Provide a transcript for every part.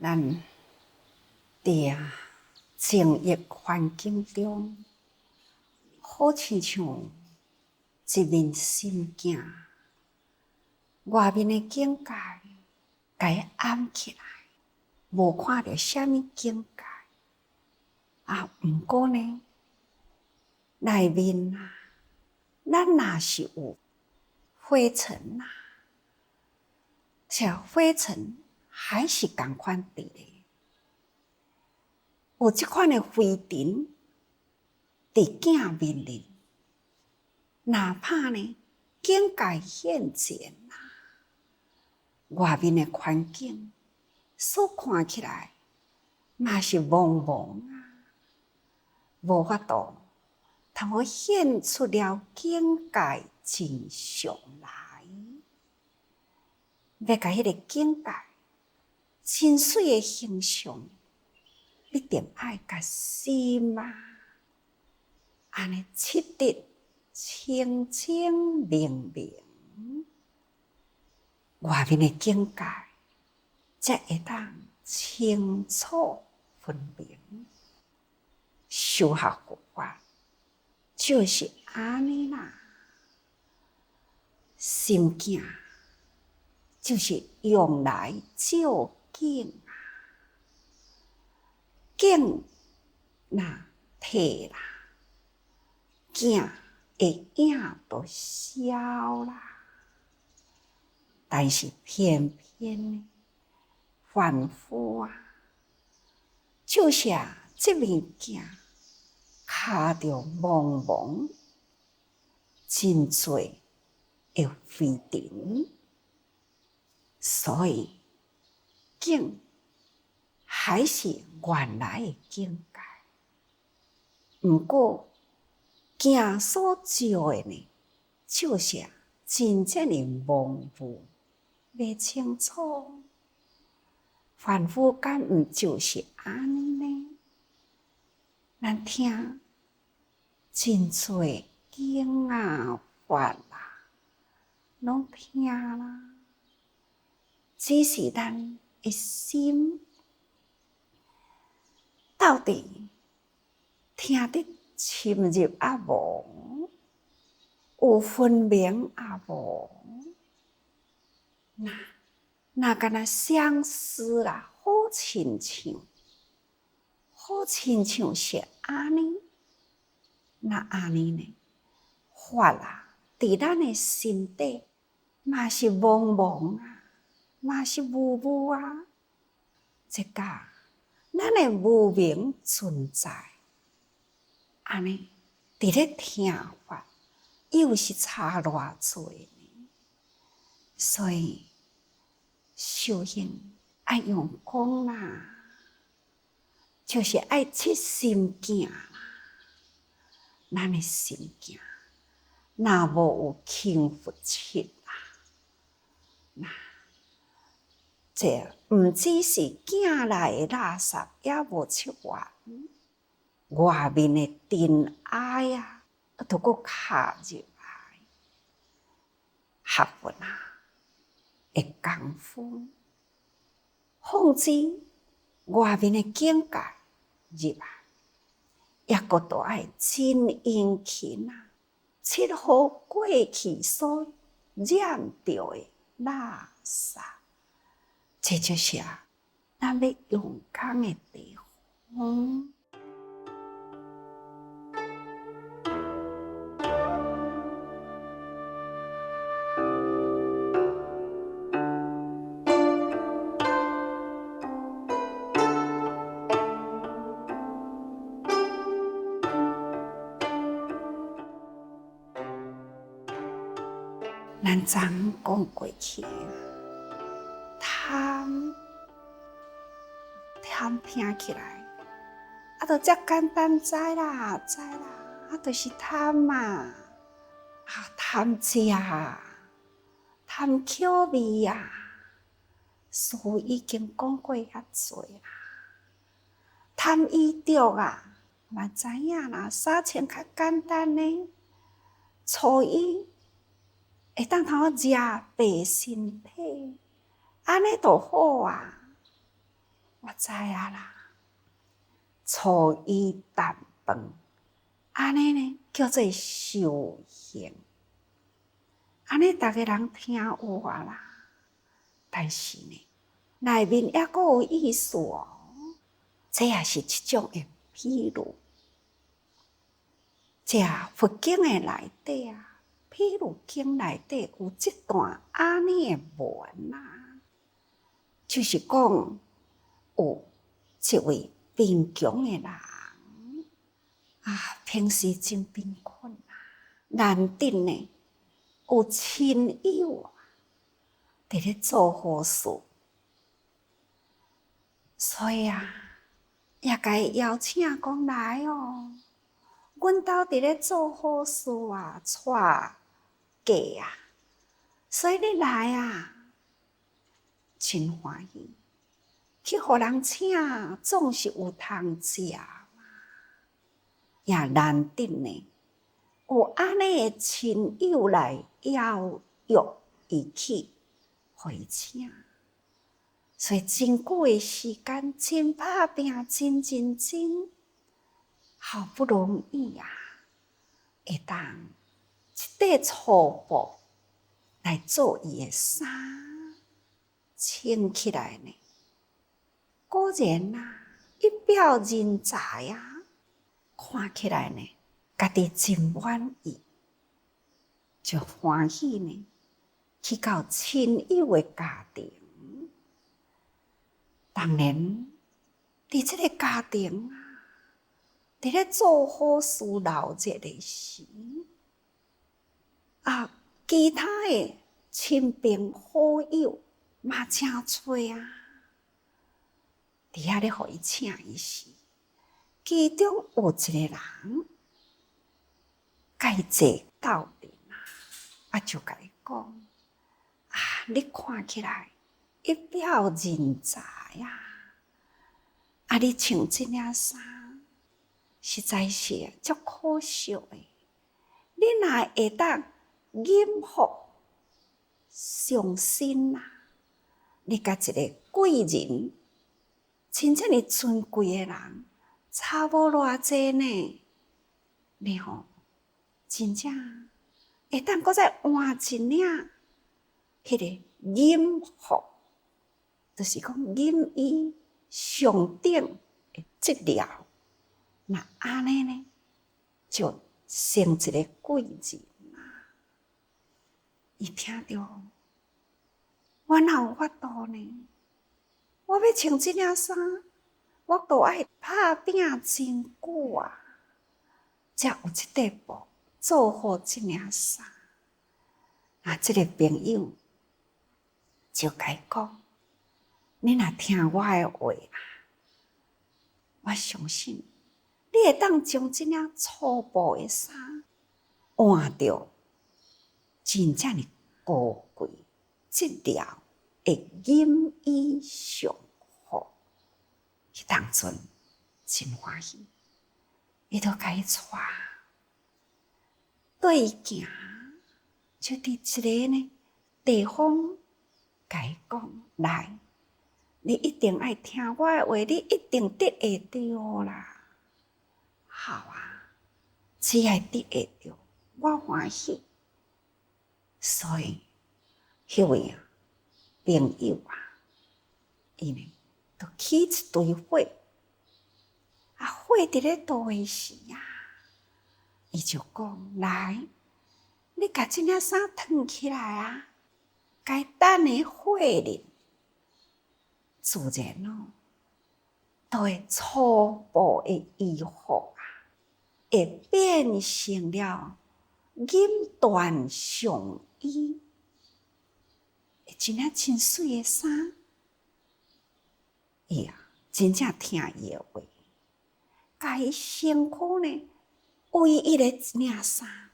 咱伫静谧环境中，好亲像一面心镜，外面的境界，甲伊掩起来，无看到啥物境界。毋过呢，内面咱若是有灰尘这灰尘还是同款伫咧。有即款的灰尘伫镜面里，哪怕呢境界现前外面的环境所看起来嘛是蒙蒙无法度通好显出了境界真相来。要甲迄个境界真水的形象，一定爱甲心安尼切得清清明明，外面的境界才会当清楚分明。修学佛法就是安尼啦，心境就是用来照境境若退啦，镜会影都消啦。但是偏偏凡夫照射这面镜，卡着蒙蒙，真多的灰尘，所以境还是原来的境界。毋过镜所照的呢，照射真正的模糊袂清楚。凡夫敢毋就是安尼呢？咱听真多经法拢听啦，只是咱的心到底听得深入无？有分明无？那敢若相思好亲像是安尼。那安尼呢？法伫咱的心底嘛是蒙蒙嘛是雾雾这甲咱的无明存在，安尼伫咧听法，又是差偌多呢？所以修行爱用功就是爱切心镜咱的心镜若无有轻拂切这毋只是镜内的垃圾也无切完，外面的尘埃都搁卡入来。学佛的功夫，放置外面的境界入来，也搁都爱真殷勤切好过去所染着的垃圾。这就是咱要用功的地方。咱昨讲过去，贪听起来，都遮简单知啦，就是贪贪食贪口味事已经讲过遐多贪衣着嘛知影啦，衫穿较简单呢，初一会当通好食白身体，安尼就好我知啊啦，初一淡饭，安尼呢叫做修行。安尼大家人听有啊啦，但是呢，内面还阁有意思哦。这也是一种的譬如，这佛经的内底啊，譬如经内底有这段安尼的文啊，就是讲有一位贫穷的人啊，平时真贫困啊，难得呢有亲友啊，伫咧做好事，所以啊，也甲伊邀请讲来哦，阮兜伫咧做好事啊，带嫁啊，所以你来啊，真欢喜。去互人请，总是有通食嘛，也难得呢。有安尼的亲友来邀约伊去，互伊请，所以真久的时间，真打拼，真认真，好不容易啊，会当一块粗布来做伊的衫，穿起来呢。果然啊，一表人才啊，看起来呢，家己真满意，就欢喜呢，去到亲友的家庭。当然，伫这个家庭啊，伫咧做好事闹热的时，啊，其他的亲朋好友嘛真多啊。伫遐咧，互伊请伊时，其中有一个人，甲伊坐斗阵啊，就甲伊讲：啊，你看起来一表人才啊！啊，你穿这领衫，实在是足可惜的。你若会当引福上身啊，你甲一个贵人。真正哩尊贵的人，差无偌济呢。你吼，真正会当搁再换一领，迄个引福，就是讲引伊上顶的质料。那安尼呢，就成一个贵人啊。伊听着，我哪有法度呢？我要穿这领衫，我都爱打拼真久啊，才有这块布做好这领衫。啊，这个朋友就甲伊讲：你若听我的话啊，我相信你会当将这领粗布的衫换着真正的高贵质料。会引伊上福，迄当阵真欢喜，伊就甲伊带，对伊行，就伫一个呢地方，甲伊讲：来，你一定爱听我的话，你一定得会着啦。好啊，只要得会着，我欢喜。所以，迄位啊。朋友啊，伊呢，就起一堆火，啊，火伫咧倒诶时啊，伊就讲：来，你甲这领衫脱起来啊，该等诶火哩，自然哦，都会初步诶衣服啊，会变成了锦缎上衣。一领真水的衫，伊啊，真正听伊的话，甲伊身躯呢，唯一的一领衫，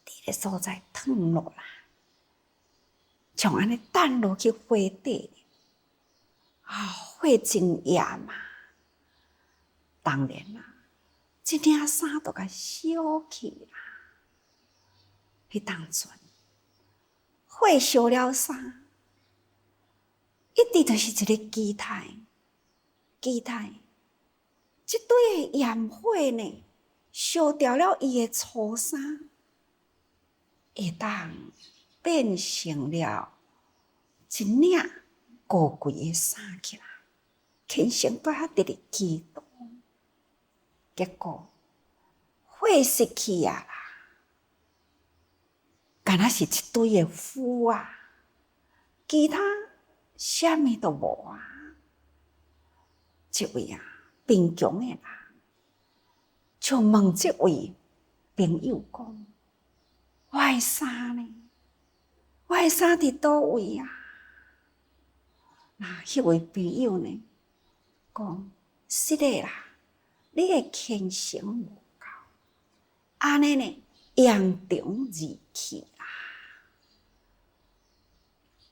伫个所在脱落来，像安尼等落去火底，啊，火真炎嘛，当然啦，这领衫都甲烧去啦。迄当阵，火烧了衫。一直就是一个期待，这对的焰火呢，烧掉了伊的粗衫，会当变成了一领高贵的衫起来，虔诚对遐直直祈祷。结果火熄去啊啦，敢若是一堆的灰啊，其他啥物都无啊。这位啊，贫穷的人就问这位朋友讲：“我的衫呢？我的衫伫倒位啊？”那迄位朋友呢讲：“是的啦，你的虔诚无够，安尼呢严重而去啦。”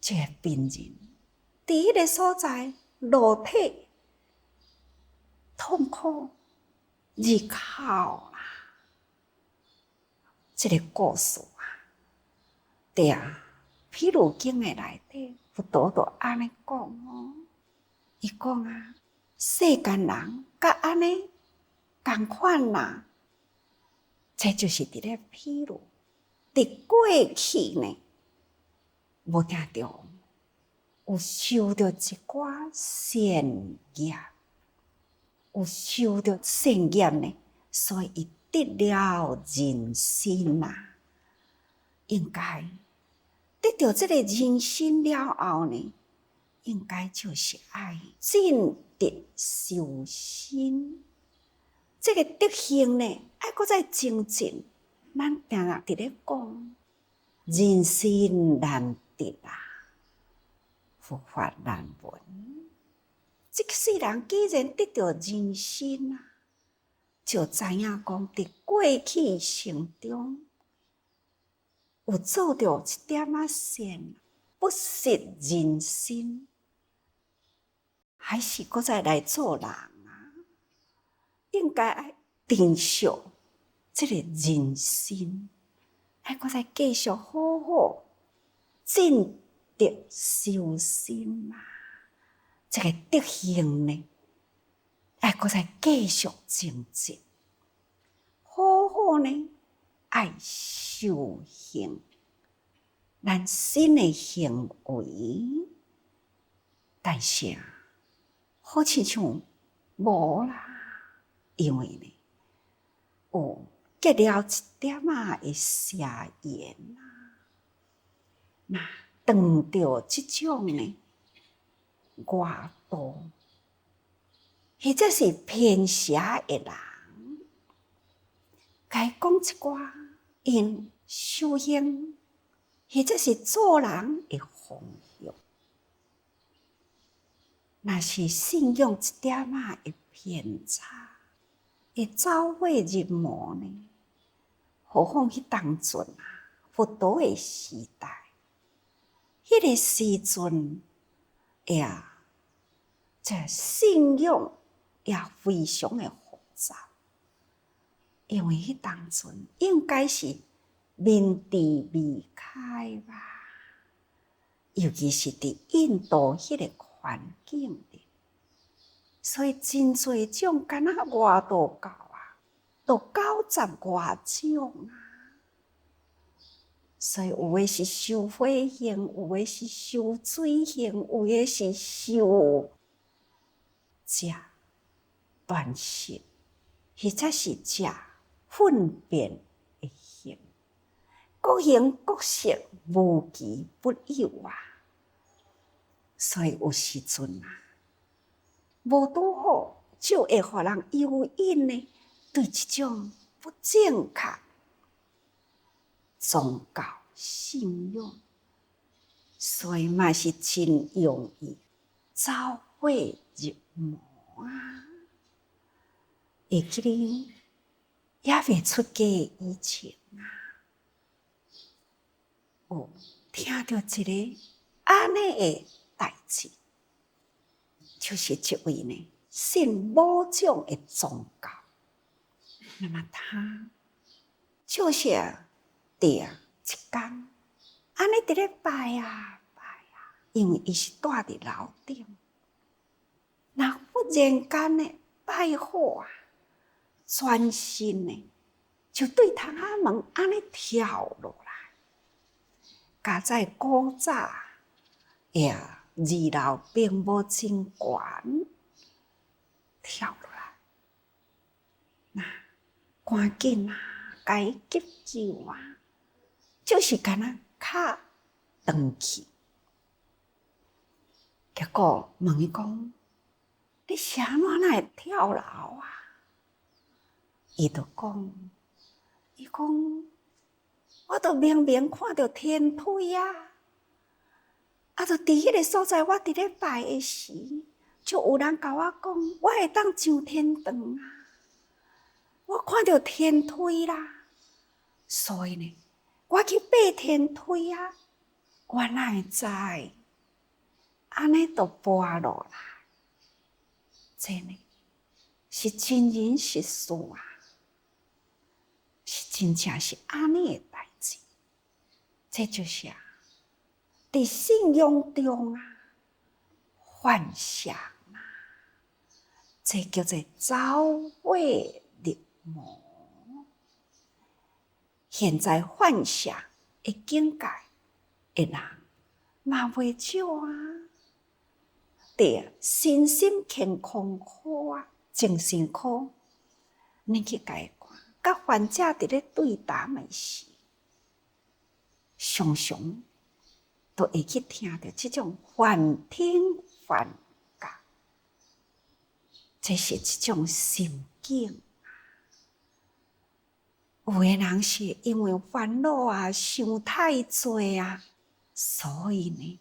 这个病人伫迄个所在裸体痛苦而哭啦。这个故事啊，对啊，譬如经的内底，佛陀就安尼讲哦。伊讲啊，世间人甲安尼共款啦，这就是伫咧譬如，伫过去呢，无定着有受着一寡善业，有受着善业呢，所以伊得了人身啦。应该得到这个人身了后呢，应该就是爱正德修身。这个德行呢，爱搁再精进。咱定定伫咧讲，人身难得啊，佛法难闻。这个世人既然得到人身啊，就知影讲，伫过去生中有做着一点仔善，不失人身，还是搁再来做人啊？应该爱珍惜这个人身，爱搁再继续好好正德修身啊！这个德行呢，爱搁再继续精进，好好呢爱修行，咱身的行为，但是啊，好亲像无啦，因为呢，有结了一点仔的邪缘啊，那当着这种呢外道，或者是偏邪的人，该讲一寡因修行，或者是做人的方向，若是信用一点仔的偏差，会走火入魔呢？何况迄当阵啊，佛陀的时代，迄个时阵呀，这信用也非常的复杂，因为迄当阵应该是面地未开吧，尤其是伫印度迄个环境里，所以真侪种敢若外道教啊，都90外种啊。所以有的是修火行，有的是修水行，有的是修食断食，或者是食粪便的行，各行各色，无奇不有啊。所以有时阵啊，无拄好，就会互人诱引呢，对这种不正确宗教信仰，所以嘛是真容易走火入魔啊！会记哩也未出家以前啊，有听到一个安尼的代志，就是这位呢信某种的宗教，那么他就是第一天，安尼伫咧拜啊拜啊，因为伊是住伫楼顶，那忽然间呢，拜火啊，全身呢就对窗仔门安尼跳落来。加在古早，二楼并无真悬，跳落来，那赶紧啊，甲伊急救啊，就是敢若脚断去。结果问伊讲：“你是安怎会跳楼啊？”伊就讲：“伊讲，我都明明看到天梯啊！就伫迄个所在，我伫咧拜的时，就有人甲我讲，我会当上天堂啊！我看到天梯啦，所以呢，我去爬天梯啊！我哪会知？安尼就跋落来，这呢是真人实事啊，是真正是安尼的代志。这就是伫信仰中幻想这叫做走火入魔。现在幻想的境界的人嘛袂少啊。对，身心健康科精神科，你去甲伊看，甲患者伫咧对谈的时，常常都会去听到这种幻听幻觉，这是一种心境。有的人是因为烦恼想太多所以呢，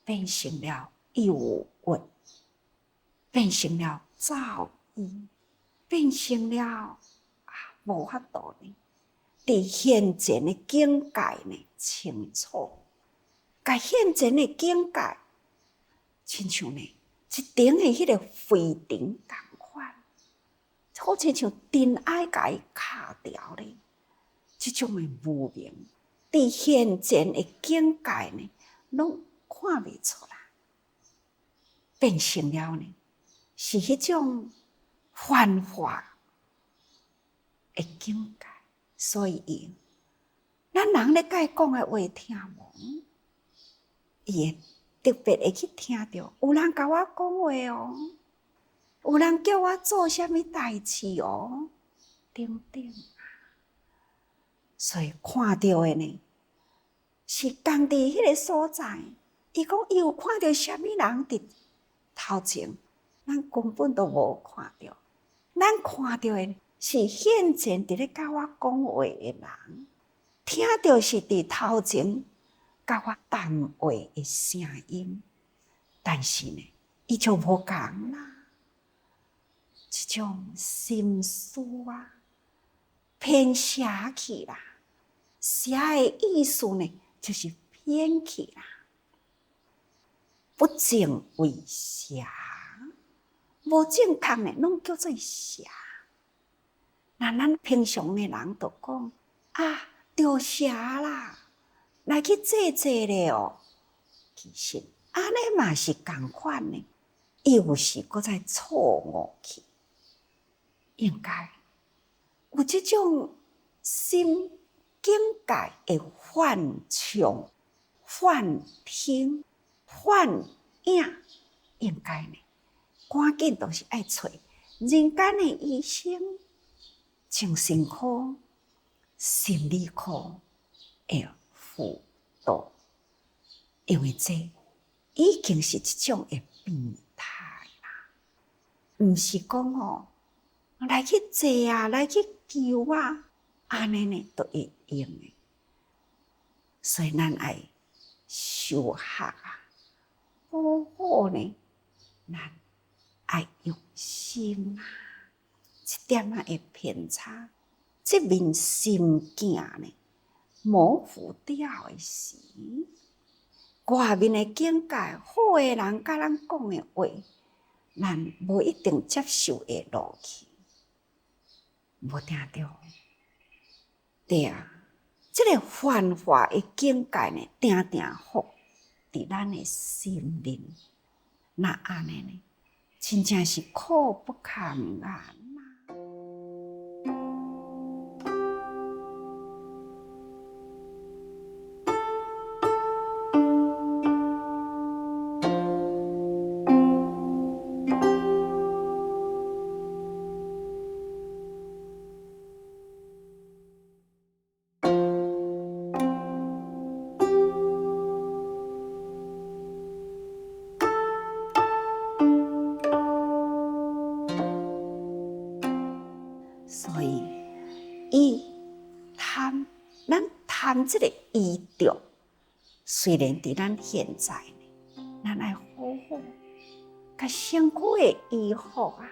变成了忧郁，变成了躁郁，变成了无法度呢，伫现前的境界呢清楚，甲现前的境界，亲像呢一顶的迄个飞尘同款，好亲像尘埃甲伊卡掉咧，这种的无明，伫现前的境界呢，拢看袂出来。变成了呢，是迄种幻化的境界，所以咱人咧甲伊讲的话听无，伊会特别会去听到，有人甲我讲话哦，有人叫我做啥物代志哦，等等。所以看到的呢，是共伫迄个所在，伊讲伊有看到啥物人伫头前，咱根本都无看到，咱看到的是现前伫咧甲我讲话的人，听到是伫头前甲我谈话的声音，但是呢，伊就无共啦。这种心思偏写去啦，写的意思呢，就是偏去啦。不正为邪，无正确的拢叫做邪。那咱平常的人就讲着邪啦，来去坐坐咧哦。其实安尼嘛是同款的，又是搁再错误去。应该有这种心境界的幻象、幻听、幻影，应该呢，赶紧都是爱找人间的医生、精神科、心理科的辅导，因为这已经是一种的变态啦，毋是讲来去坐来去求安尼呢都会用的。所以咱爱修学好好呢，咱爱用心这点会偏差，这面心镜呢模糊掉的时，外面的境界，好的人甲咱讲的话，咱无一定接受会落去。无听到，对这个幻化的境界呢，定福，伫咱的心灵，那安尼呢，真正是苦不堪言。所以，咱贪这个意着，虽然伫咱现在呢，咱爱好好甲身躯的医好啊，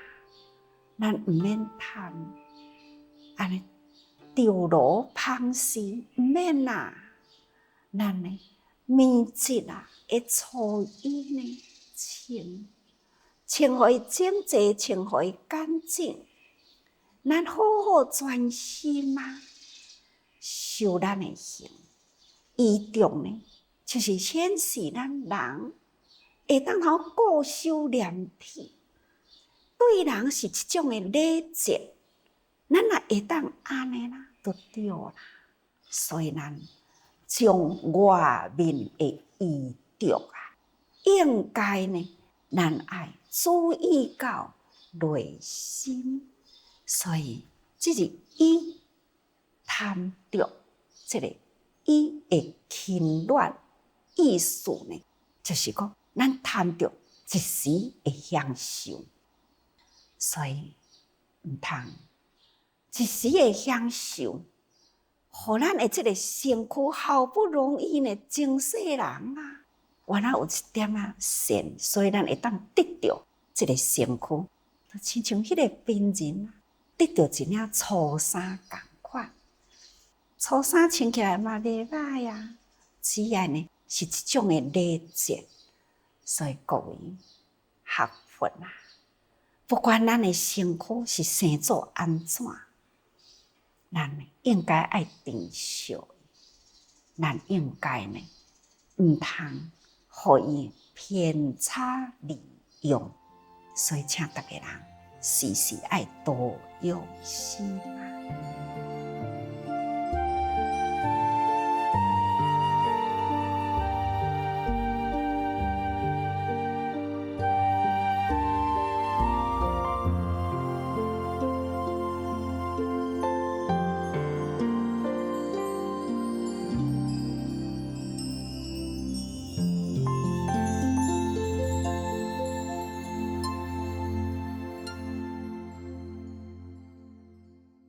咱毋免贪，安尼掉落芳心，毋免啦。咱呢，面质啊，会初一呢清互伊整齐，清互伊干净。咱好好专心啊，修咱的行。医中呢，就是显示咱人会当好固守念体，对人是一种的礼节。咱若会当安尼啦，就对啦。所以咱从外面的衣着啊，应该呢，咱爱注意到内心。所以，这是伊贪着这个伊的轻软意思呢，就是讲咱贪着一时的享受，所以毋通一时的享受，互咱的这个身躯好不容易呢，真细人啊，原来有一点啊善，所以咱会当得到这个身躯，就亲像迄个病人啊。得到一领粗衫同款，粗衫穿起来嘛袂歹啊，只要呢是一种的礼节。所以各位学佛啊，不管咱的身躯是生做安怎，咱呢应该爱珍惜，咱应该呢毋通互伊偏差利用。所以请大家人时时爱多用心。